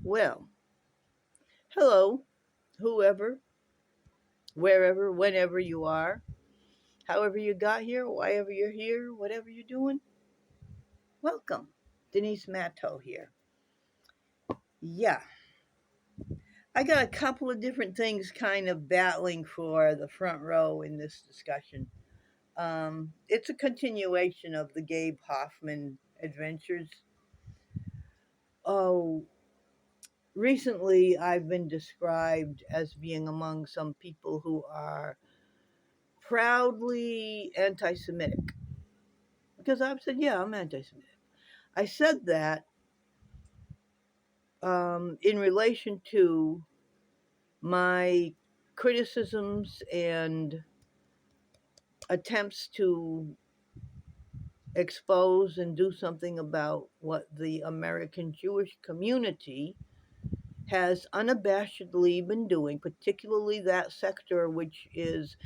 Well, hello, whoever, wherever, whenever you are, however you got here, why ever you're here, whatever you're doing. Welcome. Denise Matto here. Yeah, I got a couple of different things kind of battling for the front row in this discussion. It's a continuation of the Gabe Hoffman adventures. Oh, recently I've been described as being among some people who are proudly anti Semitic. Because I've said, yeah, I'm anti Semitic. I said that in relation to my criticisms and attempts to expose and do something about what the American Jewish community has unabashedly been doing, particularly that sector which is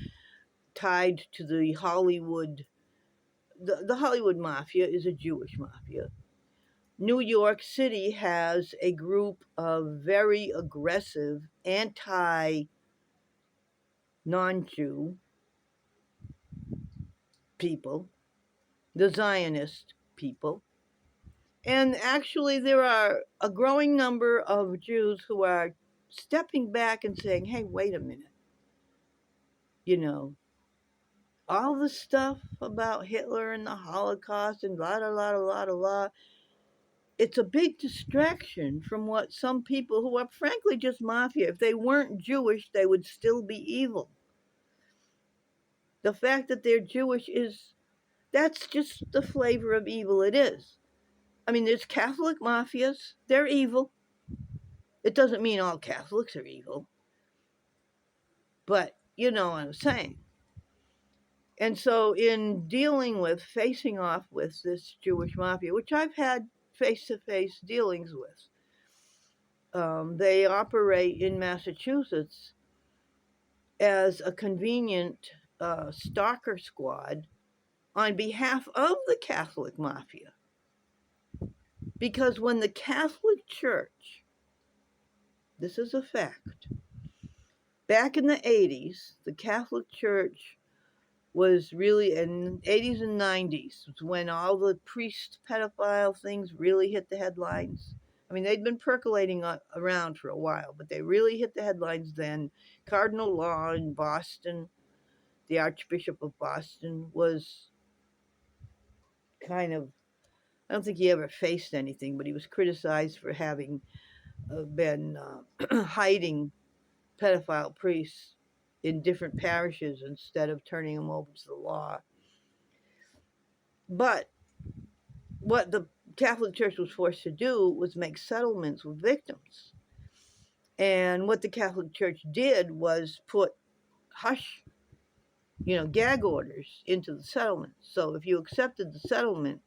tied to the Hollywood. The Hollywood mafia is a Jewish mafia. New York City has a group of very aggressive anti non Jew people, the Zionist people. And actually, there are a growing number of Jews who are stepping back and saying, hey, wait a minute. You know, all the stuff about Hitler and the Holocaust and blah, blah, blah, blah, blah, blah, it's a big distraction from what some people who are frankly just mafia, if they weren't Jewish, they would still be evil. The fact that they're Jewish that's just the flavor of evil it is. I mean, there's Catholic mafias, they're evil. It doesn't mean all Catholics are evil, but you know what I'm saying. And so, in dealing with, facing off with this Jewish mafia, which I've had face to face dealings with, they operate in Massachusetts as a convenient stalker squad on behalf of the Catholic mafia. Because when the Catholic Church, this is a fact, back in the 80s, the Catholic Church was really in 80s and 90s when all the priest pedophile things really hit the headlines. I mean, they'd been percolating around for a while, but they really hit the headlines then. Cardinal Law in Boston, the Archbishop of Boston, was kind of, I don't think he ever faced anything, but he was criticized for having been hiding pedophile priests in different parishes instead of turning them over to the law. But what the Catholic Church was forced to do was make settlements with victims. And what the Catholic Church did was put hush, gag orders into the settlement. So if you accepted the settlement,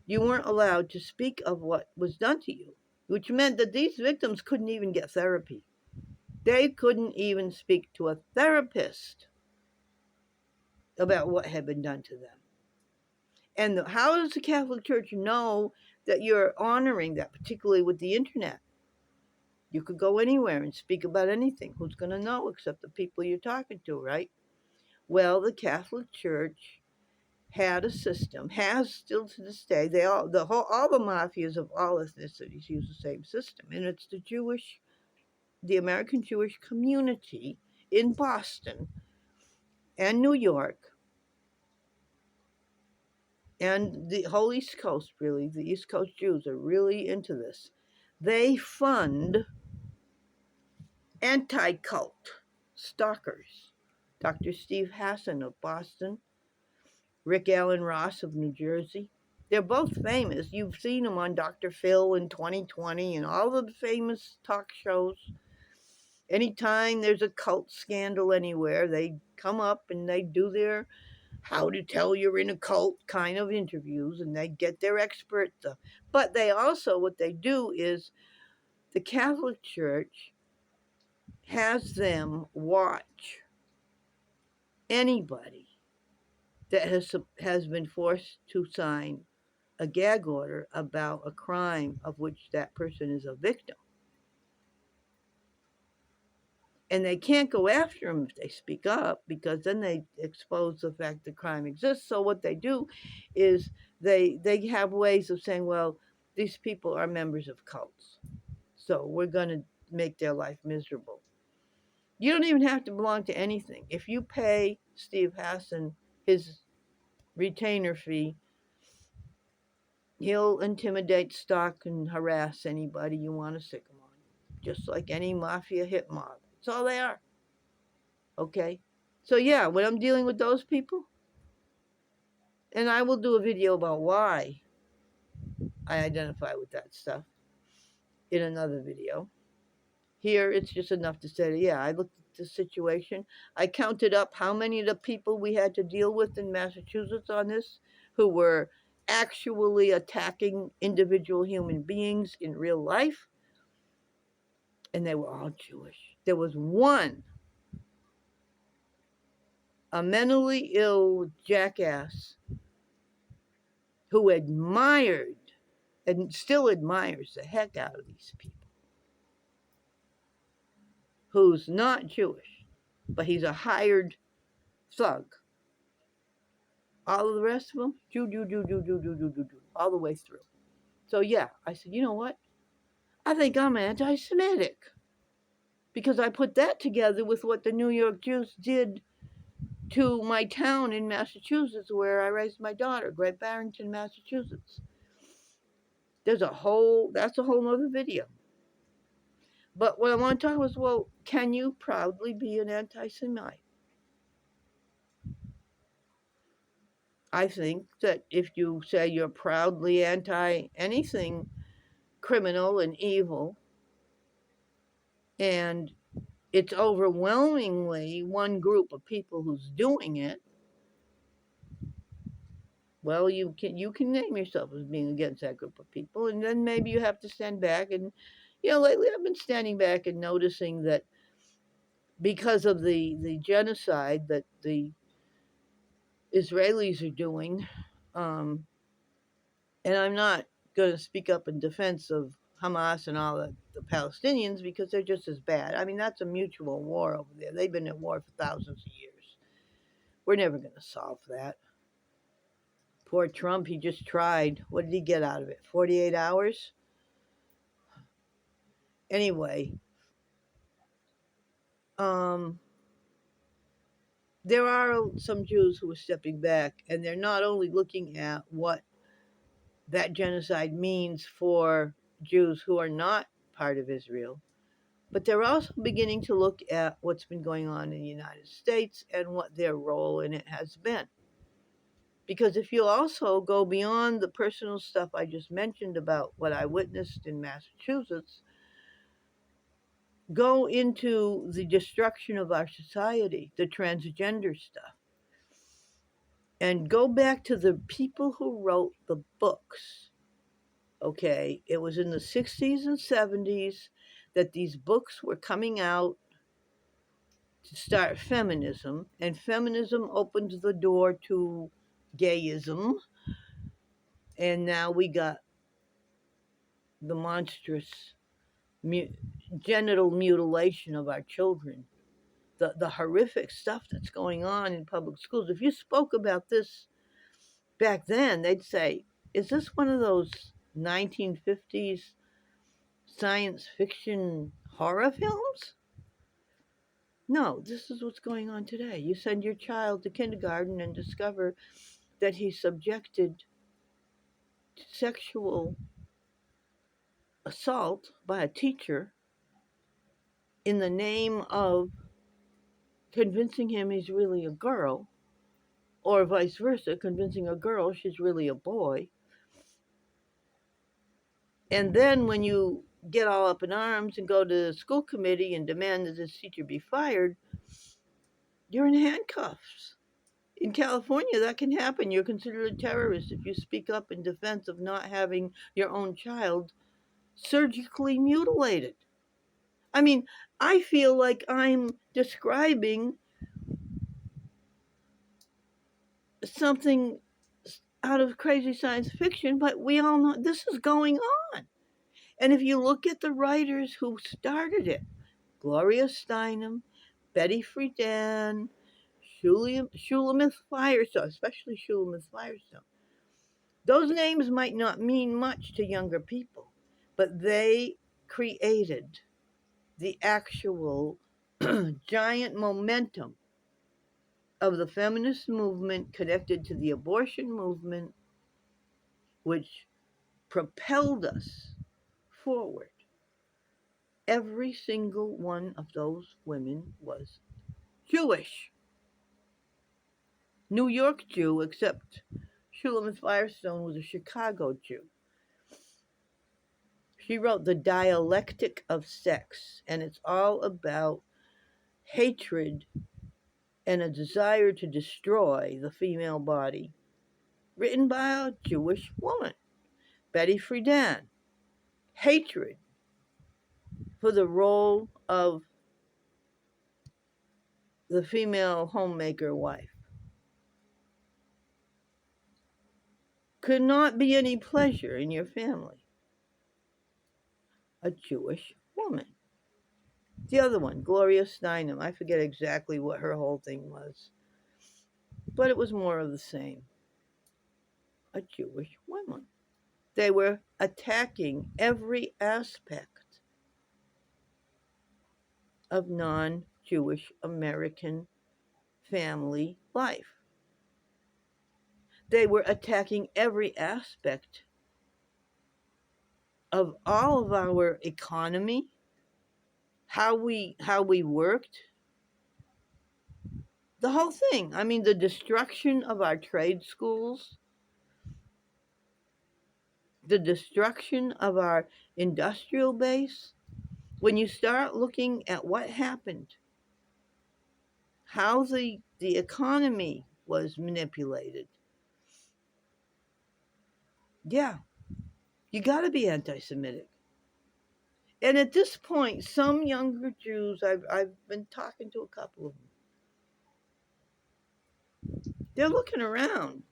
you weren't allowed to speak of what was done to you, which meant that these victims couldn't even get therapy. They couldn't even speak to a therapist about what had been done to them. And how does the Catholic Church know that you're honoring that, particularly with the internet? You could go anywhere and speak about anything. Who's going to know except the people you're talking to, right? Well, the Catholic Church had a system, has still to this day. All the mafias of all ethnicities use the same system, and it's the American Jewish community in Boston and New York and the whole East Coast, really. The East Coast Jews are really into this. They fund anti-cult stalkers. Dr. Steve Hassan of Boston, Rick Allen Ross of New Jersey. They're both famous. You've seen them on Dr. Phil in 2020 and all the famous talk shows. Anytime there's a cult scandal anywhere, they come up and they do their how to tell you're in a cult kind of interviews, and they get their experts. But they also, what they do is the Catholic Church has them watch anybody that has been forced to sign a gag order about a crime of which that person is a victim. And they can't go after them if they speak up, because then they expose the fact the crime exists. So what they do is they have ways of saying, well, these people are members of cults, so we're going to make their life miserable. You don't even have to belong to anything. If you pay Steve Hassan his retainer fee, he'll intimidate, stalk, and harass anybody you want to sick him on, just like any mafia hit mob. That's all they are. Okay? So, yeah, when I'm dealing with those people, and I will do a video about why I identify with that stuff in another video. Here, it's just enough to say, yeah, I looked at the situation. I counted up how many of the people we had to deal with in Massachusetts on this who were actually attacking individual human beings in real life, and they were all Jewish. There was one, a mentally ill jackass, who admired and still admires the heck out of these people, who's not Jewish, but he's a hired thug. All of the rest of them, Jew, all the way through. So yeah, I said, you know what? I think I'm anti-Semitic, because I put that together with what the New York Jews did to my town in Massachusetts where I raised my daughter, Great Barrington, Massachusetts. That's a whole other video. But what I want to talk about is, well, can you proudly be an anti-Semite? I think that if you say you're proudly anti anything criminal and evil, and it's overwhelmingly one group of people who's doing it, well, you can name yourself as being against that group of people, and then maybe you have to stand back. And lately I've been standing back and noticing that because of the genocide that the Israelis are doing, and I'm not going to speak up in defense of Hamas and all the Palestinians, because they're just as bad. I mean, that's a mutual war over there. They've been at war for thousands of years. We're never going to solve that. Poor Trump, he just tried. What did he get out of it? 48 hours? Anyway, there are some Jews who are stepping back, and they're not only looking at what that genocide means for Jews who are not part of Israel, but they're also beginning to look at what's been going on in the United States and what their role in it has been. Because if you also go beyond the personal stuff I just mentioned about what I witnessed in Massachusetts, go into the destruction of our society, the transgender stuff, and go back to the people who wrote the books. Okay, it was in the 60s and 70s that these books were coming out to start feminism, and feminism opened the door to gayism, and now we got the monstrous genital mutilation of our children, the horrific stuff that's going on in public schools. If you spoke about this back then, they'd say, is this one of those 1950s science fiction horror films? No, this is what's going on today. You send your child to kindergarten and discover that he's subjected to sexual assault by a teacher in the name of convincing him he's really a girl, or vice versa, convincing a girl she's really a boy. And then when you get all up in arms and go to the school committee and demand that this teacher be fired, you're in handcuffs. In California, that can happen. You're considered a terrorist if you speak up in defense of not having your own child surgically mutilated. I mean, I feel like I'm describing something out of crazy science fiction, but we all know this is going on. And if you look at the writers who started it, Gloria Steinem, Betty Friedan, Shulamith Firestone, especially Shulamith Firestone, those names might not mean much to younger people, but they created the actual giant momentum of the feminist movement connected to the abortion movement, which propelled us forward. Every single one of those women was Jewish. New York Jew, except Shulamith Firestone was a Chicago Jew. She wrote The Dialectic of Sex, and it's all about hatred and a desire to destroy the female body, written by a Jewish woman, Betty Friedan. Hatred for the role of the female homemaker wife. Could not be any pleasure in your family. A Jewish woman. The other one, Gloria Steinem, I forget exactly what her whole thing was, but it was more of the same. A Jewish woman. They were attacking every aspect of non-Jewish American family life. They were attacking every aspect of all of our economy, how we worked, the whole thing. I mean, the destruction of our trade schools, the destruction of our industrial base. When you start looking at what happened, how the economy was manipulated, yeah, you got to be anti-Semitic. And at this point, some younger Jews, I've been talking to a couple of them, they're looking around.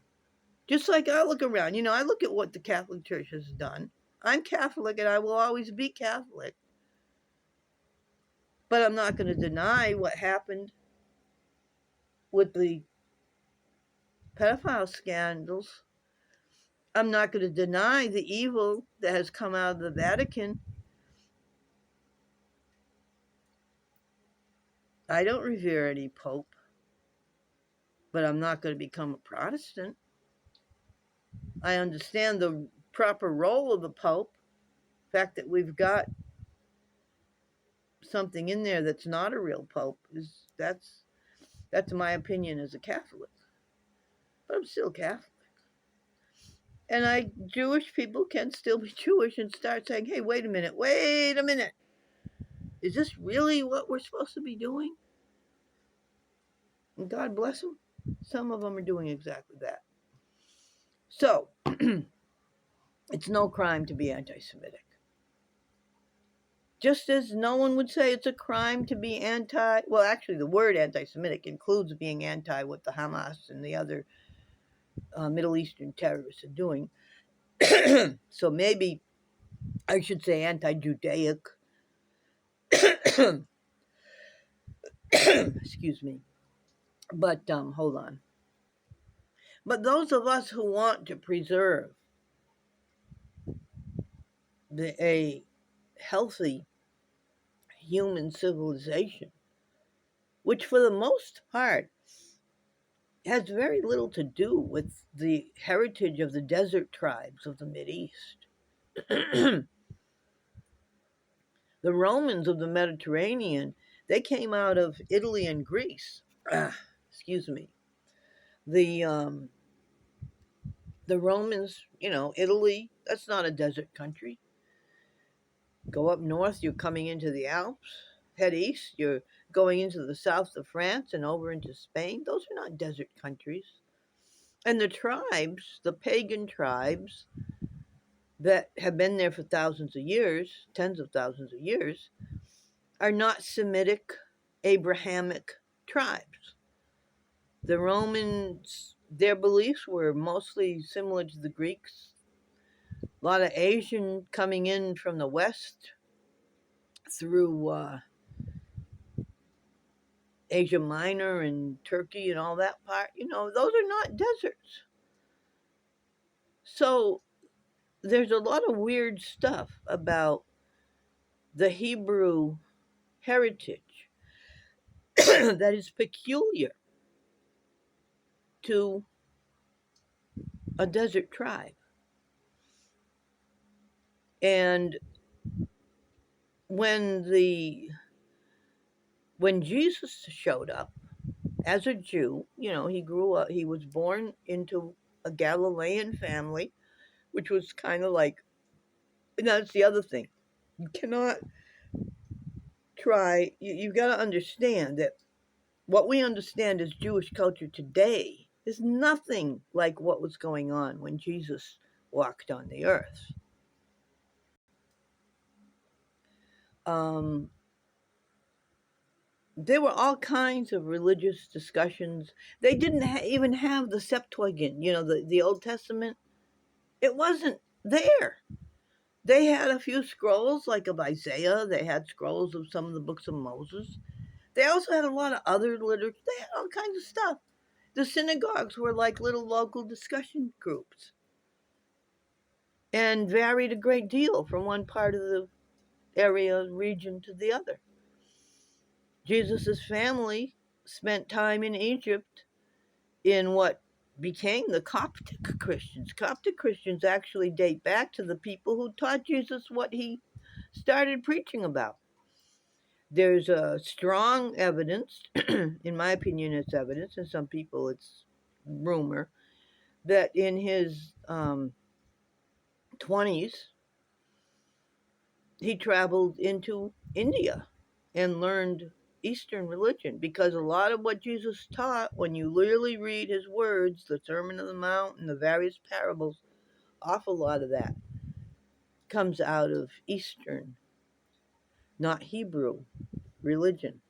Just like I look around. You know, I look at what the Catholic Church has done. I'm Catholic and I will always be Catholic. But I'm not going to deny what happened with the pedophile scandals. I'm not going to deny the evil that has come out of the Vatican. I don't revere any pope, but I'm not going to become a Protestant. I understand the proper role of the pope. The fact that we've got something in there that's not a real pope that's my opinion as a Catholic. But I'm still Catholic. And Jewish people can still be Jewish and start saying, hey, wait a minute. Is this really what we're supposed to be doing? And God bless them. Some of them are doing exactly that. So, it's no crime to be anti-Semitic. Just as no one would say it's a crime to be well, actually, the word anti-Semitic includes being anti what the Hamas and the other Middle Eastern terrorists are doing. So maybe I should say anti-Judaic. Excuse me. But hold on. But those of us who want to preserve a healthy human civilization, which for the most part has very little to do with the heritage of the desert tribes of the Mideast. The Romans of the Mediterranean, they came out of Italy and Greece. Excuse me. The Romans, Italy, that's not a desert country. Go up north, you're coming into the Alps. Head east, you're going into the south of France and over into Spain. Those are not desert countries. And the tribes, the pagan tribes that have been there for thousands of years, tens of thousands of years, are not Semitic, Abrahamic tribes. The Romans Their beliefs were mostly similar to the Greeks. A lot of Asian coming in from the West through Asia Minor and Turkey and all that part. Those are not deserts. So there's a lot of weird stuff about the Hebrew heritage that is peculiar to a desert tribe. And when when Jesus showed up as a Jew, he grew up, he was born into a Galilean family, which was kind of like, and that's the other thing. You cannot you've got to understand that what we understand as Jewish culture today is nothing like what was going on when Jesus walked on the earth. There were all kinds of religious discussions. They didn't even have the Septuagint, the Old Testament. It wasn't there. They had a few scrolls, like of Isaiah. They had scrolls of some of the books of Moses. They also had a lot of other literature. They had all kinds of stuff. The synagogues were like little local discussion groups and varied a great deal from one part of the region to the other. Jesus' family spent time in Egypt in what became the Coptic Christians. Coptic Christians actually date back to the people who taught Jesus what he started preaching about. There's a strong evidence, in my opinion, it's evidence, and some people it's rumor, that in his 20s, he traveled into India and learned Eastern religion, because a lot of what Jesus taught, when you literally read his words, the Sermon on the Mount and the various parables, awful lot of that comes out of Eastern, not Hebrew religion.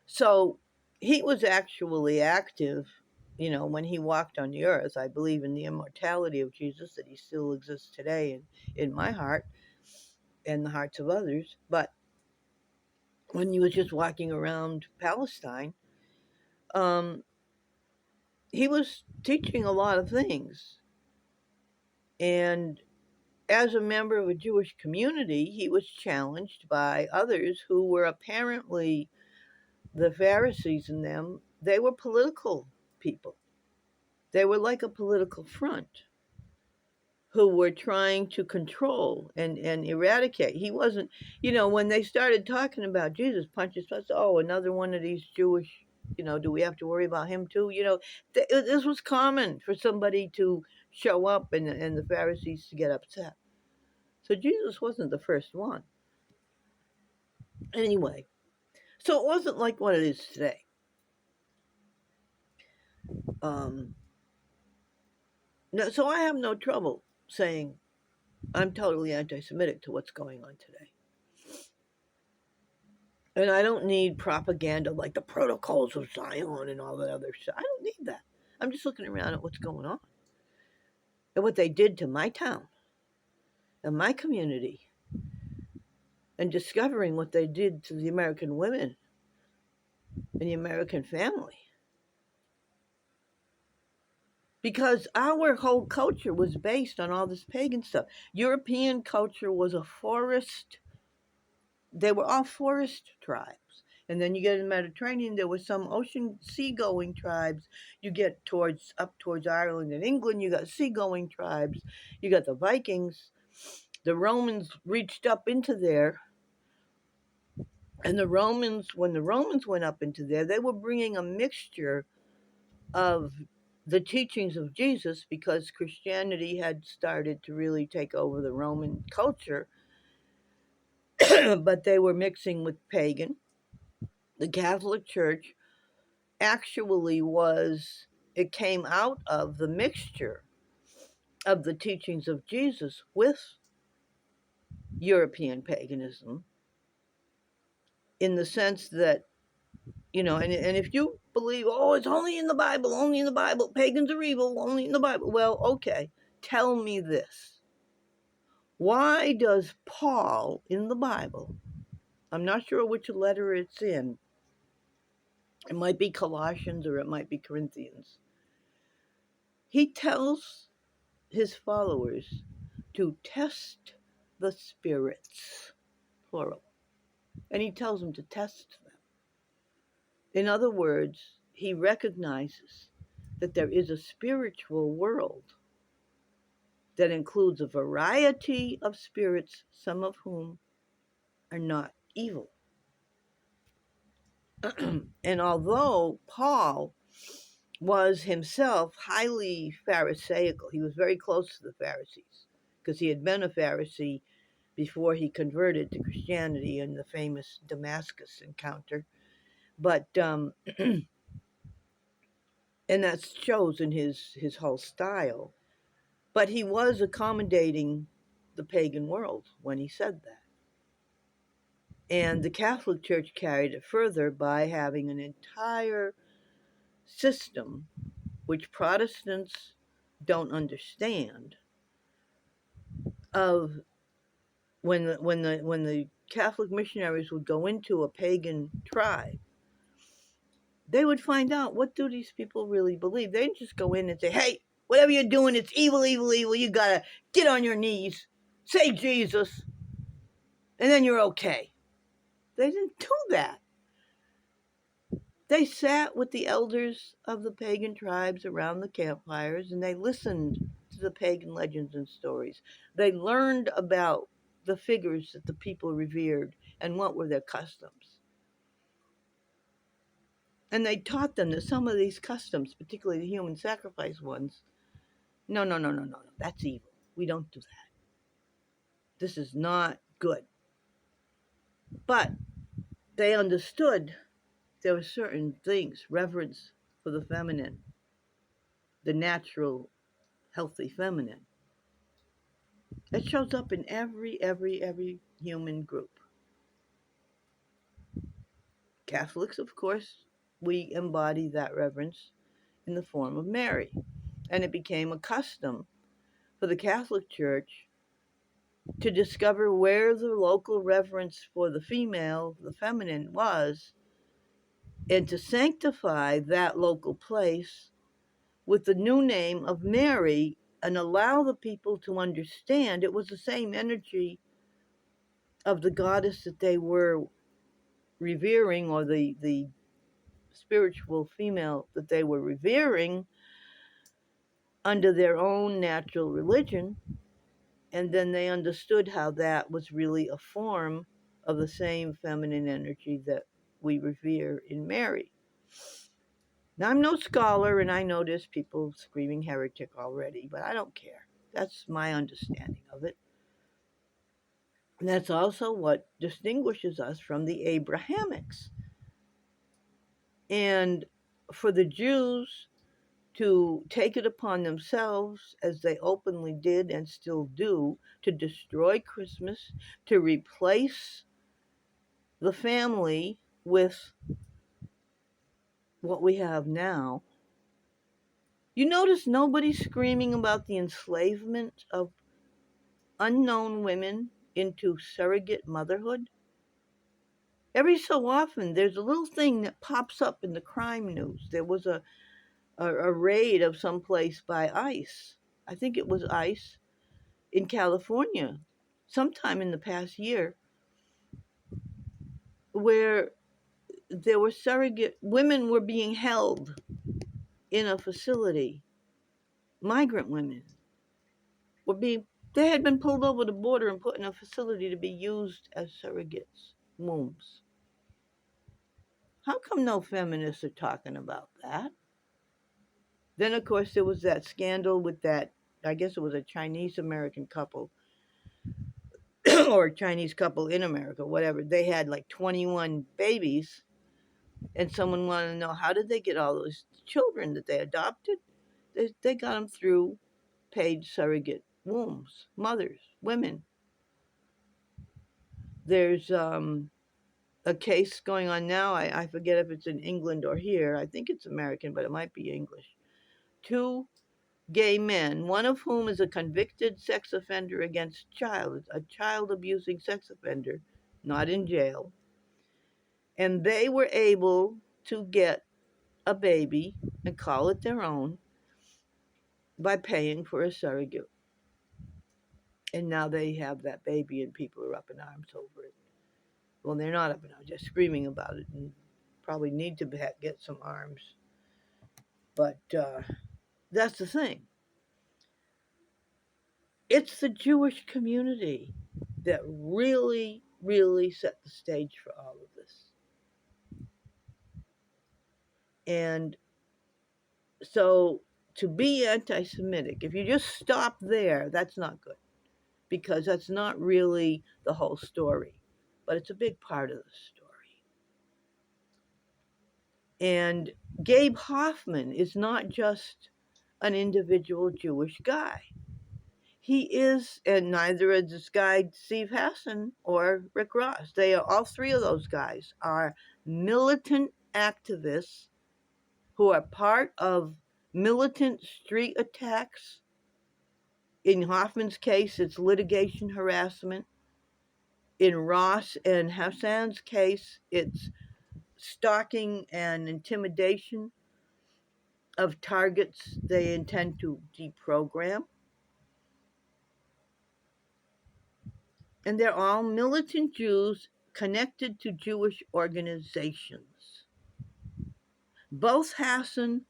So he was actually active, when he walked on the earth. I believe in the immortality of Jesus, that he still exists today in my heart and the hearts of others. But when he was just walking around Palestine, he was teaching a lot of things. And as a member of a Jewish community, he was challenged by others who were apparently the Pharisees in them. They were political people. They were like a political front who were trying to control and eradicate. He wasn't, when they started talking about Jesus, Pontius Pilate, oh, another one of these Jewish, do we have to worry about him too? This was common for somebody to show up and the Pharisees to get upset. So Jesus wasn't the first one. Anyway, so it wasn't like what it is today. No, so I have no trouble saying I'm totally anti-Semitic to what's going on today. And I don't need propaganda like the protocols of Zion and all that other stuff. I don't need that. I'm just looking around at what's going on and what they did to my town and my community, and discovering what they did to the American women and the American family. Because our whole culture was based on all this pagan stuff. European culture was a forest. They were all forest tribes. And then you get in the Mediterranean, there were some ocean seagoing tribes. You get up towards Ireland and England, you got seagoing tribes. You got the Vikings. The Romans reached up into there. And when the Romans went up into there, they were bringing a mixture of the teachings of Jesus, because Christianity had started to really take over the Roman culture. But they were mixing with pagan. The Catholic Church actually it came out of the mixture of the teachings of Jesus with European paganism, in the sense that, and if you believe, oh, it's only in the Bible, only in the Bible. Pagans are evil, only in the Bible. Well, okay, tell me this. Why does Paul in the Bible, I'm not sure which letter it's in, it might be Colossians or it might be Corinthians, he tells his followers to test the spirits, plural. And he tells them to test them. In other words, he recognizes that there is a spiritual world that includes a variety of spirits, some of whom are not evil. And although Paul was himself highly Pharisaical, he was very close to the Pharisees because he had been a Pharisee before he converted to Christianity in the famous Damascus encounter. But and that shows in his whole style. But he was accommodating the pagan world when he said that. And the Catholic Church carried it further by having an entire system which Protestants don't understand of when the Catholic missionaries would go into a pagan tribe, they would find out, what do these people really believe. They didn't just go in and say, hey, whatever you're doing, it's evil, evil, evil. You gotta get on your knees, say Jesus, and then you're okay. They didn't do that. They sat with the elders of the pagan tribes around the campfires and they listened to the pagan legends and stories. They learned about the figures that the people revered and what were their customs. And they taught them that some of these customs, particularly the human sacrifice ones, no, that's evil. We don't do that. This is not good. But they understood there were certain things, reverence for the feminine, the natural, healthy feminine. It shows up in every human group. Catholics, of course, we embody that reverence in the form of Mary. And it became a custom for the Catholic Church to discover where the local reverence for the female, the feminine, was, and to sanctify that local place with the new name of Mary and allow the people to understand it was the same energy of the goddess that they were revering, or the spiritual female that they were revering under their own natural religion. And then they understood how that was really a form of the same feminine energy that we revere in Mary. Now, I'm no scholar, and I know there's people screaming heretic already, but I don't care. That's my understanding of it. And that's also what distinguishes us from the Abrahamics. And for the Jews to take it upon themselves, as they openly did and still do, to destroy Christmas, to replace the family with what we have now. You notice nobody's screaming about the enslavement of unknown women into surrogate motherhood. Every so often, there's a little thing that pops up in the crime news. There was a raid of some place by ICE. I think it was ICE in California sometime in the past year, where there were surrogate women were being held in a facility. Migrant women were being, they had been pulled over the border and put in a facility to be used as surrogates, wombs. How come no feminists are talking about that? Then, of course, there was that scandal with that, I guess it was a Chinese American couple or a Chinese couple in America, whatever. They had like 21 babies, and someone wanted to know, how did they get all those children that they adopted? They got them through paid surrogate wombs, mothers, women. There's a case going on now. I forget if it's in England or here. I think it's American, but it might be English. Two gay men, one of whom is a convicted sex offender against a child abusing sex offender, not in jail. And they were able to get a baby and call it their own by paying for a surrogate. And now they have that baby, and people are up in arms over it. Well, they're not up in arms, they're screaming about it and probably need to get some arms. But that's the thing. It's the Jewish community that really, really set the stage for all of this. And so to be anti Semitic, if you just stop there, that's not good, because that's not really the whole story, but it's a big part of the story. And Gabe Hoffman is not just an individual Jewish guy. He is, and neither is this guy Steve Hassan or Rick Ross. They are, all three of those guys are militant activists who are part of militant street attacks. In Hoffman's case, it's litigation harassment. In Ross and Hassan's case, it's stalking and intimidation of targets they intend to deprogram. And they're all militant Jews connected to Jewish organizations. Both Hassan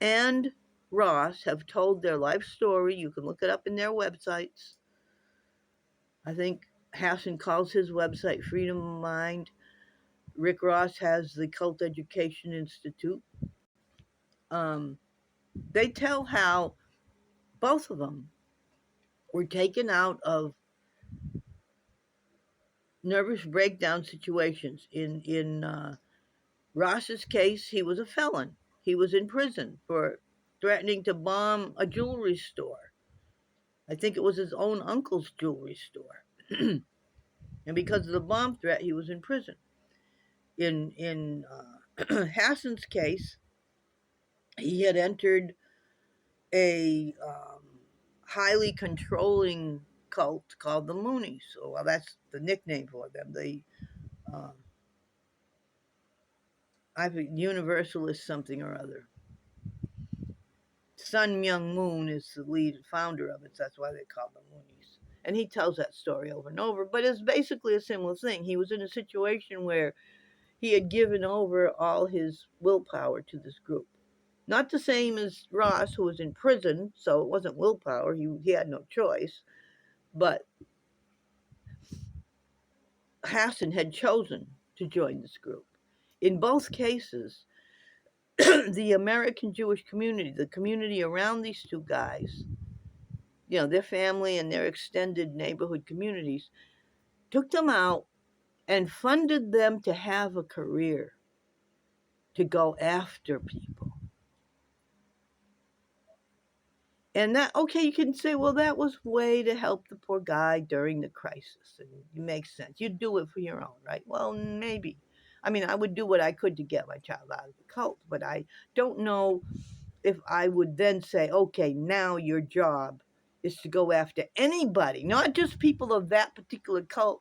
and Ross have told their life story. You can look it up in their websites. I think Hassan calls his website Freedom of Mind. Rick Ross has the Cult Education Institute. They tell how both of them were taken out of nervous breakdown situations. In Ross's case, he was a felon. He was in prison for threatening to bomb a jewelry store. I think it was his own uncle's jewelry store. And because of the bomb threat, he was in prison. In Hassan's case, he had entered a highly controlling cult called the Moonies. So, well, that's the nickname for them. The I think Universalist something or other. Sun Myung Moon is the lead founder of it, so that's why they call them Moonies. And he tells that story over and over, but it's basically a similar thing. He was in a situation where he had given over all his willpower to this group. Not the same as Ross, who was in prison, so it wasn't willpower. He had no choice. But Hassan had chosen to join this group. In both cases, the American Jewish community, the community around these two guys, their family and their extended neighborhood communities, took them out and funded them to have a career, to go after people. And that, okay, you can say, well, that was way to help the poor guy during the crisis. And it makes sense. You do it for your own, right? Well, maybe. I mean, I would do what I could to get my child out of the cult, but I don't know if I would then say, okay, now your job is to go after anybody, not just people of that particular cult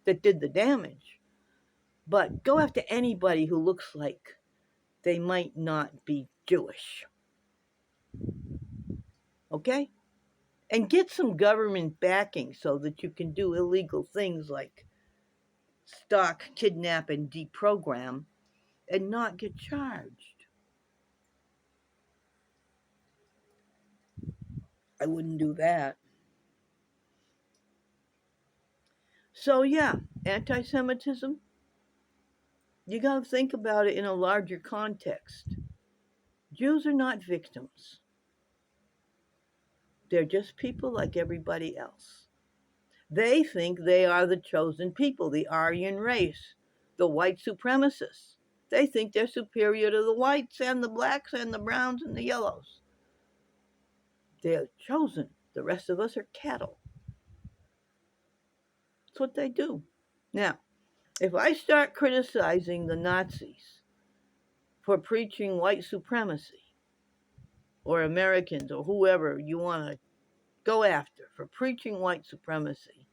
that did the damage, but go after anybody who looks like they might not be Jewish. Okay? And get some government backing so that you can do illegal things like stalk, kidnap, and deprogram and not get charged. I wouldn't do that. So, yeah, anti Semitism, you got to think about it in a larger context. Jews are not victims, they're just people like everybody else. They think they are the chosen people, the Aryan race, the white supremacists. They think they're superior to the whites and the blacks and the browns and the yellows. They're chosen. The rest of us are cattle. That's what they do. Now, If I start criticizing the Nazis for preaching white supremacy, or Americans, or whoever you want to go after for preaching white supremacy,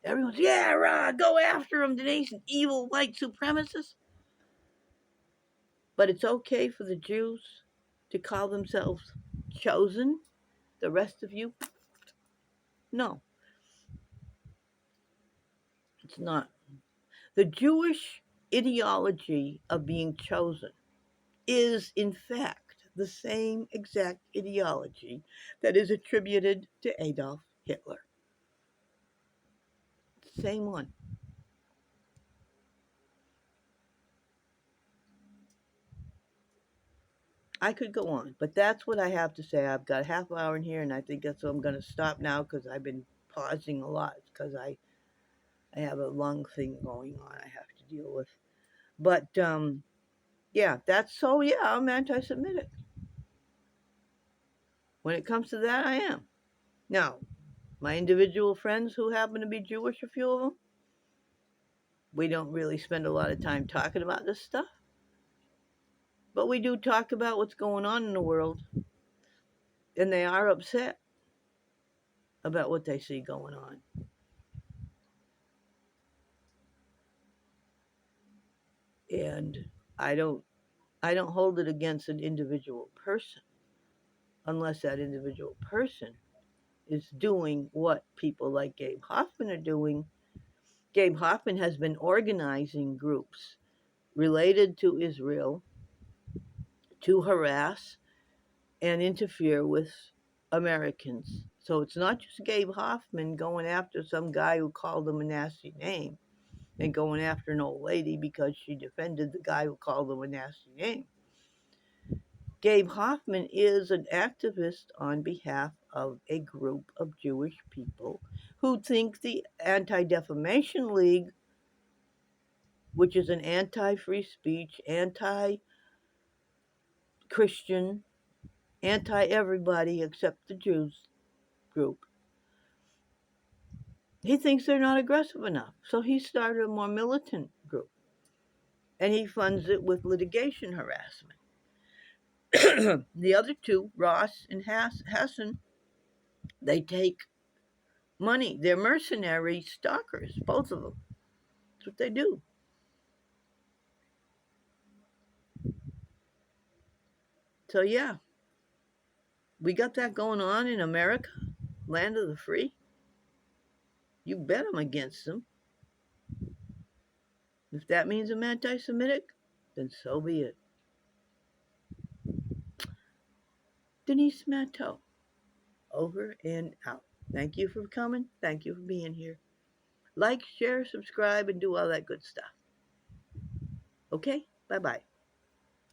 everyone's, yeah, rah, go after them, Denise, an evil white supremacist. But it's okay for the Jews to call themselves chosen, the rest of you? No, it's not. The Jewish ideology of being chosen is, in fact, the same exact ideology that is attributed to Adolf Hitler. Same one. I could go on, but that's what I have to say. I've got a half hour in here, and I think that's what I'm going to stop now because I've been pausing a lot because I have a lung thing going on I have to deal with. But yeah, that's so. Yeah, I'm anti-Semitic. When it comes to that, I am. Now, my individual friends who happen to be Jewish, a few of them, we don't really spend a lot of time talking about this stuff, but we do talk about what's going on in the world, and they are upset about what they see going on. And I don't I don't hold it against an individual person unless that individual person is doing what people like Gabe Hoffman are doing. Gabe Hoffman has been organizing groups related to Israel to harass and interfere with Americans. So it's not just Gabe Hoffman going after some guy who called him a nasty name and going after an old lady because she defended the guy who called him a nasty name. Gabe Hoffman is an activist on behalf of a group of Jewish people who think the Anti Defamation League, which is an anti free speech, anti Christian, anti everybody except the Jews group, he thinks they're not aggressive enough. So he started a more militant group and he funds it with litigation harassment. The other two, Ross and Hassan, they take money. They're mercenary stalkers, both of them. That's what they do. So, yeah, we got that going on in America, land of the free. You bet I'm against them. If that means I'm anti Semitic, then so be it. Denise Matteau, over and out. Thank you for coming. Thank you for being here. Like, share, subscribe, and do all that good stuff. Okay? Bye bye.